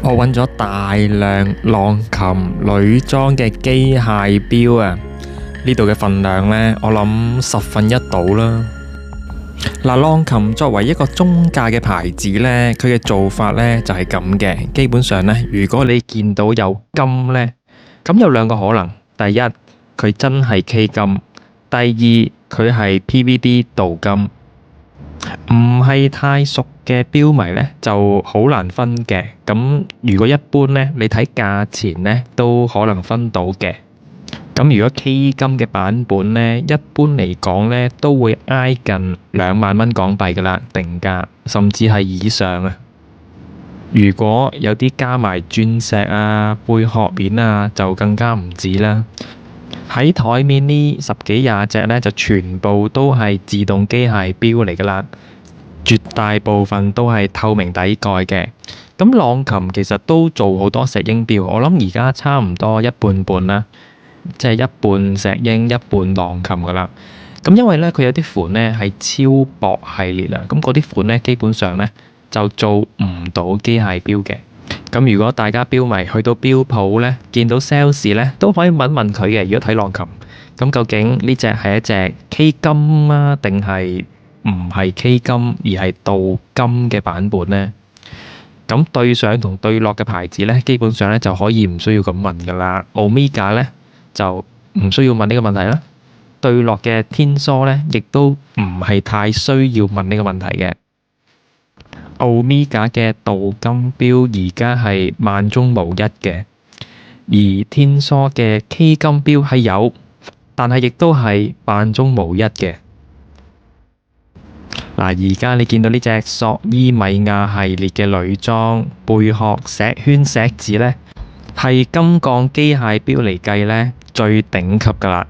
我揾咗大量浪琴女裝嘅機械錶啊，呢度嘅份量呢，我諗1/10到啦。嗱，浪琴作為一個中價嘅牌子呢，佢嘅做法呢就係咁嘅。基本上呢，如果你見到有金呢，咁有兩個可能：第一，佢真係 K 金；第二，佢係 PVD 鍍金。唔係太熟嘅錶迷呢，就好難分嘅。咁如果一般呢，你睇價錢呢，都可能分到嘅。咁如果 K 金嘅版本呢，一般嚟講呢，都會挨近20000蚊港幣噶啦，定價，甚至係以上啊。如果有啲加埋鑽石啊、貝殼鏈啊，就更加唔止啦。喺台面呢10幾20隻呢，就全部都係自動機械錶嚟噶啦，絕大部分都係透明底蓋嘅。咁浪琴其實都做好多石英錶，我諗而家差唔多一半半啦，即係一半石英一半浪琴噶啦。咁因為呢，佢有啲款呢係超薄系列啊，咁嗰啲款呢，基本上呢就做唔到機械錶嘅。咁如果大家錶迷去到錶鋪呢，見到 sales 呢，都可以問問佢嘅。如果睇浪琴，咁究竟呢隻係一隻 K 金啊，定係唔係 K 金而係鍍金嘅版本呢？咁對上同對落嘅牌子呢，基本上呢就可以唔需要咁問噶啦。Omega 呢就唔需要問呢個問題啦。對落嘅天梭呢，亦都唔係太需要問呢個問題嘅。Omega 嘅鍍金錶而家係萬中無一嘅，而天梭嘅 K 金錶係有，但係亦都係萬中無一嘅。嗱，而家你見到呢隻索伊米亞系列嘅女裝貝殼石圈石子呢，係金鋼機械錶嚟計呢最頂級噶啦。